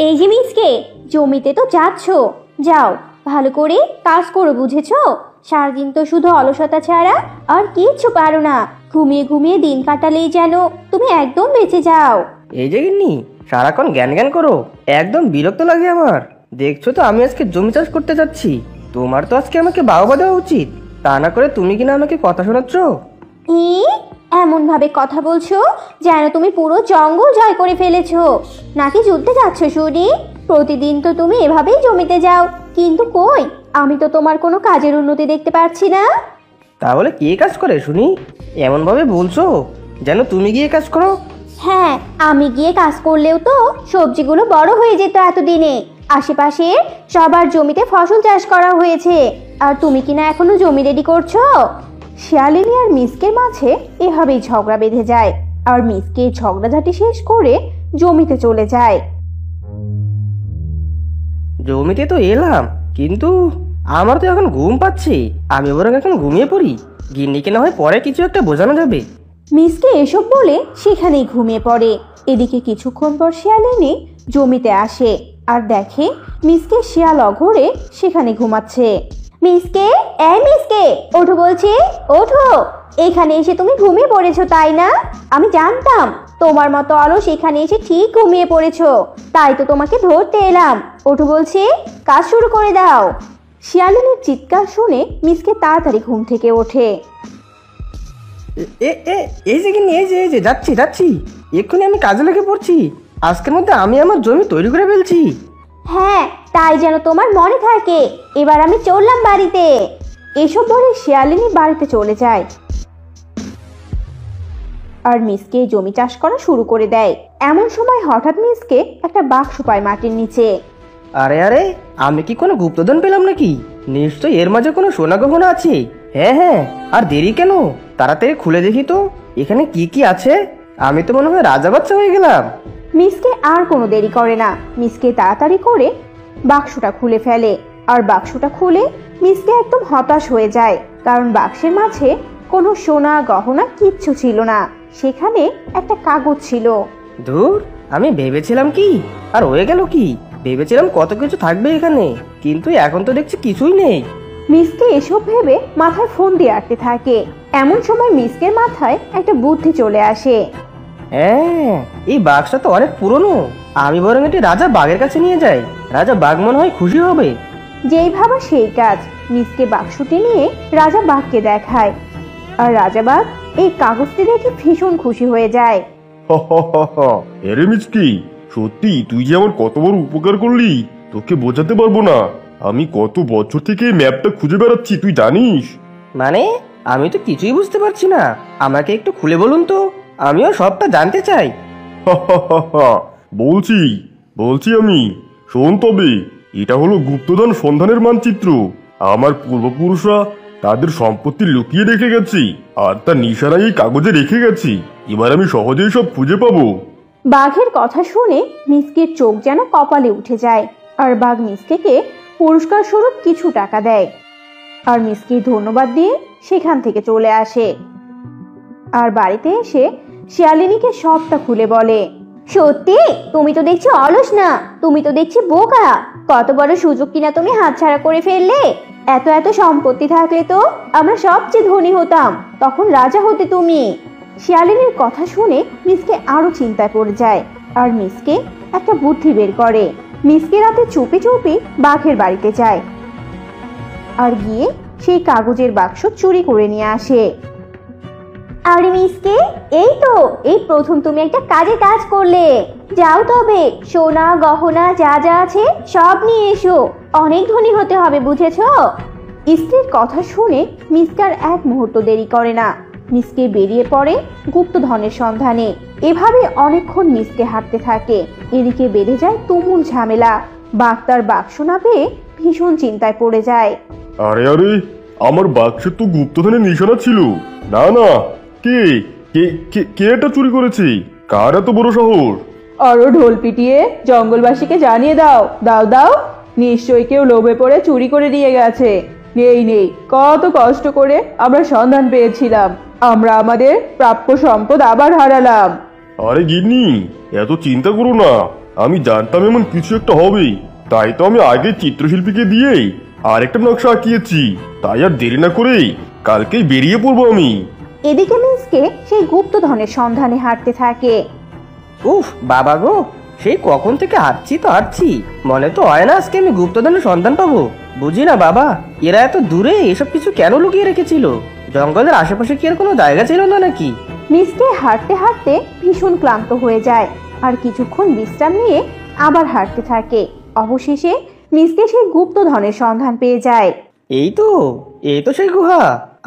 এই যে মিসকে, জমিতে তো যাচ্ছ, যাও ভালো করে কাজ করো, বুঝেছো? সারাদিন তো শুধু অলসতা ছাড়া আর কিচ্ছু পারো না। ঘুমিয়ে ঘুমিয়ে দিন কাটালেই যেন তুমি একদম বেঁচে যাও। এই যে গিন্নি, সারাক্ষণ জ্ঞান জ্ঞান করো, একদম বিরক্ত লাগে আমার। দেখছো তো আমি আজকে জমি চাষ করতে যাচ্ছি, তোমার তো আজকে আমাকে বাহবা দেওয়া উচিত, তা না করে তুমি কিনা আমাকে কথা শোনাচ্ছ। এমন ভাবে কথা বলছো যেন তুমি পুরো জঙ্গল জয় করে ফেলেছো, নাকি যুদ্ধে যাচ্ছ শুনি? প্রতিদিন তো তুমি এভাবেই জমিতে যাও, কিন্তু কই, আমি তো তোমার কোনো কাজের উন্নতি দেখতে পাচ্ছি না। তাহলে কে কাজ করে শুনি? এমন ভাবে বলছো যেন তুমি গিয়ে কাজ করো। হ্যাঁ, আমি গিয়ে কাজ করলেও তো সবজিগুলো বড় হয়ে যেত এতদিনে। আশেপাশে সবার জমিতে ফসল চাষ করা হয়েছে, আর তুমি কিনা এখনো জমি রেডি করছো। শিয়ালিনী আর মিসকের মাঝে এভাবেই ঝগড়া বেঁধে যায়, আর মিসকে ঝগড়াঝাটি শেষ করে জমিতে চলে যায়। জমিতে তো এলাম, কিন্তু আমার তো এখন ঘুম পাচ্ছে, আমি বরং এখন ঘুমিয়ে পড়ি, গিন্নিকে না হয় পরে কিছু একটা বোঝানো যাবে। মিসকে এসব বলে সেখানেই ঘুমিয়ে পড়ে। এদিকে কিছুক্ষণ পর শিয়ালিনী জমিতে আসে আর দেখে মিসকে শিয়াল অঘরে সেখানে ঘুমাচ্ছে। মিসকে, এই মিসকে, ওঠো বলছি, ওঠো। এখানে এসে তুমি ঘুমিয়ে পড়েছো তাই না? আমি জানতাম তোমার মতো অলস এখানে এসে ঠিক ঘুমিয়ে পড়েছো, তাই তো তোমাকে ধরতে এলাম। ওঠো বলছি, কাজ শুরু করে দাও। শিয়ালিনীর চিৎকার শুনে মিসকে তাড়াতাড়ি ঘুম থেকে ওঠে। এই যে গিন্নি, এই যে যাচ্ছি যাচ্ছি, এক্ষুনি আমি কাজে লেগে পড়ছি, আজকের মধ্যে আমি আমার জমি তৈরি করে ফেলছি। হ্যাঁ, তাই যেন তোমার মনে থাকে। এবার আমি চললাম বাড়িতে। এসব বলে শিয়ালিনী বাড়িতে চলে যায়, আর মিসকে জমি চাষ করা শুরু করে দেয়। এমন সময় হঠাৎ মিসকে একটা বাক্স পায় মাটির নিচে। আরে আরে, আমি কি কোনো গুপ্তধন পেলাম নাকি? নিশ্চয়ই এর মাঝে কোনো সোনা গহনা আছে। হ্যাঁ হ্যাঁ, আর দেরি কেন, তাড়াতাড়ি খুলে দেখি তো এখানে কি কি আছে। আমি তো মনে হয় রাজা বাচ্চা হয়ে গেলাম। মিসকে আর কোনো দেরি করে না, মিসকে তাড়াতাড়ি করে বাক্সটা খুলে ফেলে। আর বাক্সটা খুলে মিসকে একদম হতাশ হয়ে যায়, কারণ বাক্সের মাঝে কোনো সোনা গহনা কিচ্ছু ছিল না, সেখানে একটা কাগজ ছিল। ধুর, আমি ভেবেছিলাম কি আর হয়ে গেল কি, ভেবেছিলাম কত কিছু থাকবে এখানে, কিন্তু এখন তো দেখছি কিছুই নেই। মিসকে এসব ভেবে মাথায় ফোন দিয়ে আটতে থাকে। এমন সময় মিসকের মাথায় একটা বুদ্ধি চলে আসে। হ্যাঁ, এই বাঘটা তো অনেক পুরনো, আমি বরং এটি রাজা বাঘের কাছে নিয়ে যাই, রাজা বাঘ মনে হয় খুশি হবে। যেই ভাবা সেই কাজ, মিসকে বাক্সটি নিয়ে রাজা বাঘকে দেখায়, আর রাজা বাঘ এই কাগজটি দেখে ভীষণ খুশি হয়ে যায়। আরে মিচকি, সত্যি তুই যে আমার কত বড় উপকার করলি, তোকে বোঝাতে পারবো না। আমি কত বছর থেকে এই ম্যাপটা খুঁজে বেড়াচ্ছি, তুই জানিস? মানে আমি তো কিছুই বুঝতে পারছি না, আমাকে একটু খুলে বলুন তো, আমিও সবটা জানতে চাই। বলছি বলছি আমি, শোন তবে, এটা হলো গুপ্তধন সন্ধানের মানচিত্র। আমার পূর্বপুরুষরা তাদের সম্পত্তি লুকিয়ে রেখে গেছে, আর তার নিশানা এই কাগজে রেখে গেছি। এবার আমি সহজেই সব খুঁজে পাবো। বাঘের কথা শুনে মিসকের চোখ যেন কপালে উঠে যায়, আর বাঘ মিসকেকে পুরস্কার স্বরূপ কিছু টাকা দেয়, আর মিসকে ধন্যবাদ দিয়ে সেখান থেকে চলে আসে। আর বাড়িতে এসে শিয়ালিনীকে সবটা খুলে বলে। সত্যি তুমি তো দেখছি অলস না, তুমি তো দেখছি বোকা। কত বড় সুযোগ কিনা তুমি হাতছাড়া করে ফেললে। এত এত সম্পত্তি থাকলে তো আমরা সবচেয়ে ধনী হতাম, তখন রাজা হতে তুমি। শিয়ালিনীর কথা শুনে মিসকে আরো চিন্তায় পড়ে যায়, আর মিসকে একটা বুদ্ধি বের করে। মিসকে রাতে চুপি চুপি বাঘের বাড়িতে যায়, আর গিয়ে সেই কাগজের বাক্স চুরি করে নিয়ে আসে। আরে মিসকে, এই তো এই প্রথম তুমি একটা কাজে কাজ করলে। যাও তবে সোনা গহনা যা যা আছে সব নিয়ে এসো, অনেক ধনী হতে হবে, বুঝেছো? স্ত্রীর কথা শুনে মিসকার এক মুহূর্ত দেরি করে না, মিসকে বেরিয়ে পড়ে গুপ্তধনের সন্ধানে। এভাবে অনেকক্ষণ মিসকে হাঁটতে থাকে। এদিকে বেড়ে যায় তুমুল ঝামেলা। বাঘ তার বাক্স না পেয়ে ভীষণ চিন্তায় পড়ে যায়। আরে আরে, আমার বাক্সে তো গুপ্তধনের নিশানা ছিল। না না, কে কে কে কে এটা চুরি করেছে? কার এত বড় সাহস? আরো ঢোল পিটিয়ে জঙ্গলবাসীকে জানিয়ে দাও, দাও দাও, নিশ্চয়ই কেউ লোভে পড়ে চুরি করে নিয়ে গেছে। নেই নেই, কত কষ্ট করে আমরা সন্ধান পেয়েছিলাম, আমরা আমাদের প্রাপ্য সম্পদ আবার হারালাম। আরে গিন্নি, এত চিন্তা করো না। আমি জানতাম এমন কিছু একটা হবে, তাই তো আমি আগে চিত্রশিল্পীকে দিয়েই আরেকটা নকশা আঁকিয়েছি। তাই আর দেরি না করে কালকেই বেরিয়ে পড়বো আমি। এদিকে মিসকে সেই গুপ্তধনের সন্ধানে হাঁটতে থাকে। উফ বাবা গো, সেই কখন থেকে হাঁটছি মনে তো হয় না আজকে আমি গুপ্তধনের সন্ধান পাবো। বুঝি না বাবা, এরা এত দূরে এসব কিছু কেন লুকিয়ে রেখেছিল? জঙ্গলের আশেপাশে কি আর কোনো জায়গা ছিল না নাকি? মিসকে হাঁটতে হাঁটতে ভীষণ ক্লান্ত হয়ে যায় আর কিছুক্ষণ বিশ্রাম নিয়ে আবার হাঁটতে থাকে। অবশেষে মিসকে সেই গুপ্তধনের সন্ধান পেয়ে যায়। এই তো সেই গুহা।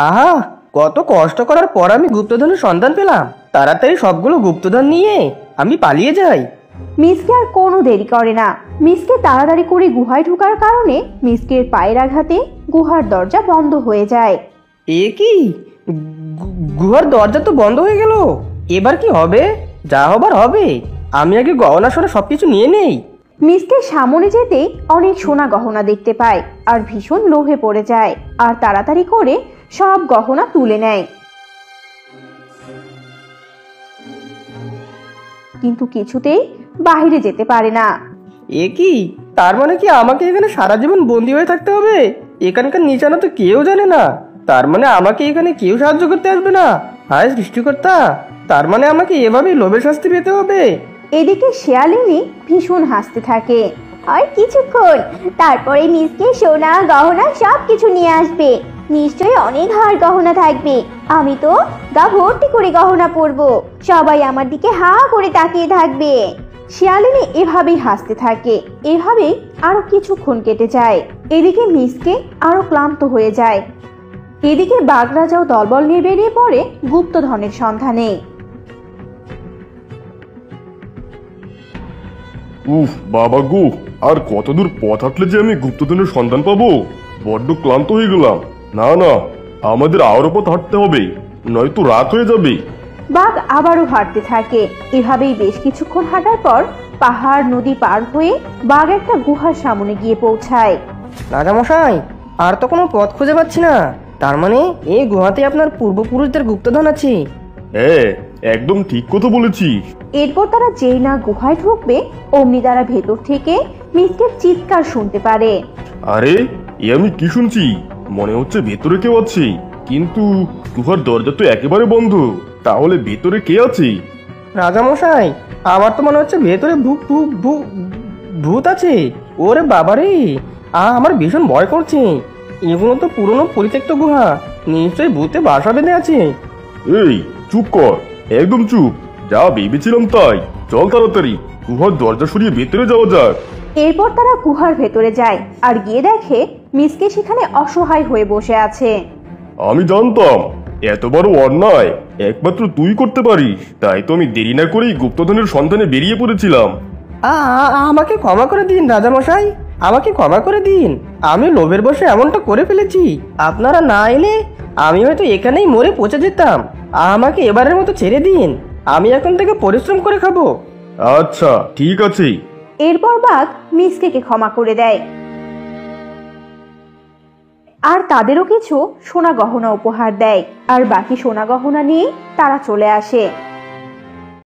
আহা, কত কষ্ট করার পর আমি গুপ্তধনের সন্ধান পেলাম। তাড়াতাড়ি সবগুলো গুপ্তধন নিয়ে আমি পালিয়ে যাই। মিসকে আর কোনো দেরি করে না। মিসকে তাড়াতাড়ি করে গুহায় ঢোকার কারণে মিসকের পায়ের আঘাতে গুহার দরজা বন্ধ হয়ে যায়। এ কি, গুহার দরজা তো বন্ধ হয়ে গেল। এবার কি হবে? যা হবার হবে। আমি আগে গহনা সোনা সবকিছু নিয়ে নেই। মিসকে সামনে যেতেই অনেক সোনা গহনা দেখতে পায় আর ভীষণ লোভে পড়ে যায় আর তাড়াতাড়ি করে সব গহনা তুলে নেয়। কিন্তু কিছুতেই বাইরে যেতে পারে না। এ কি, তার মানে কি আমাকে এখানে সারা জীবন বন্দি হয়ে থাকতে হবে? এখানকার নিশানা তো কেউ জানে না। তার মানে আমাকে এখানে কেউ সাহায্য করতে আসবে না। হায় সৃষ্টিকর্তা, তার মানে আমাকে এভাবেই লোভের শাস্তি পেতে হবে। এদিকে শিয়ালিনী ভীষণ হাসতে থাকে। আর কিছুক্ষণ তারপরে মিসকে সোনা গহনা সবকিছু নিয়ে আসবে। নিশ্চয়ই অনেক হার গহনা থাকবে। আমি তো গা ভর্তি করে গহনা পরবো। সবাই আমার দিকে হা করে তাকিয়ে থাকবে। শিয়ালিনী এভাবেই হাসতে থাকে। এভাবেই আরো কিছুক্ষণ কেটে যায়। এদিকে মিসকে আরো ক্লান্ত হয়ে যায়। এদিকে বাঘরাজাও দলবল নিয়ে বেরিয়ে পড়ে গুপ্তধনের সন্ধানে। উফ বাবা গো, আর কতদূর পথ হাঁটলে যে আমি গুপ্তধনের সন্ধান পাবো? বড্ড ক্লান্ত হয়ে গেলাম। না না, আমাদের আরো পথ হাঁটতে হবে, নয়তো রাত হয়ে যাবে। বাঘ আবারও হাঁটতে থাকে। এভাবেই বেশ কিছুক্ষণ হাঁটার পর পাহাড় নদী পার হয়ে বাঘ একটা গুহার সামনে গিয়ে পৌঁছায়। রাজামশাই, আর তো কোনো পথ খুঁজে পাচ্ছি না। তার মানে এই গুহাতে আপনার পূর্বপুরুষদের গুপ্তধন আছে। হ্যাঁ, একদম ঠিক কথা বলেছিস। এরপর তারা যেই না গুহায় ঢুকবে অমনি তারা ভেতর থেকে মিসকের চিৎকার শুনতে পারে। আরে, এ আমি কি শুনছি? মনে হচ্ছে ভেতরে কেউ আছে, কিন্তু গুহার দরজা তো একেবারে বন্ধ। তাহলে ভেতরে কে আছে? রাজামশাই, আমার তো মনে হচ্ছে ভেতরে ভূত আছে। ওরে বাবারে, আমার ভীষণ ভয় করছে। এগুলো তো পুরনো পরিত্যক্ত গুহা, নিশ্চয়ই ভূতে বাসা বেঁধে আছে। এই চুপ কর, একদম চুপ। যা ভেবেছিলাম তাই। চল তাড়াতাড়ি গুহার দরজা সরিয়ে ভেতরে যাওয়া যাক। এরপর তারা গুহার ভেতরে যায় আর গিয়ে দেখে মিসকে সেখানে অসহায় হয়ে বসে আছে। আমি জানতাম এত বড় অন্যায় একমাত্র তুই করতে পারিস, তাই তো আমি দেরি না করেই গুপ্তধনের সন্ধানে বেরিয়ে পড়েছিলাম। আমাকে ক্ষমা করে দিন রাজামশাই, আমাকে ক্ষমা করে দিন। আমি লোভের বশে এমনটা করে ফেলেছি। আপনারা না এলে আমি হয়তো এখানেই মরে পচে যেতাম। আমাকে এবারের মতো ছেড়ে দিন। আমি এখন থেকে পরিশ্রম করে খাবো। আচ্ছা ঠিক আছে। এরপর বাঘ মিসকে ক্ষমা করে দেয় আর তাদেরও কিছু সোনা গহনা উপহার দেয়। আর বাকি সোনা গহনা নিয়ে তারা চলে আসে।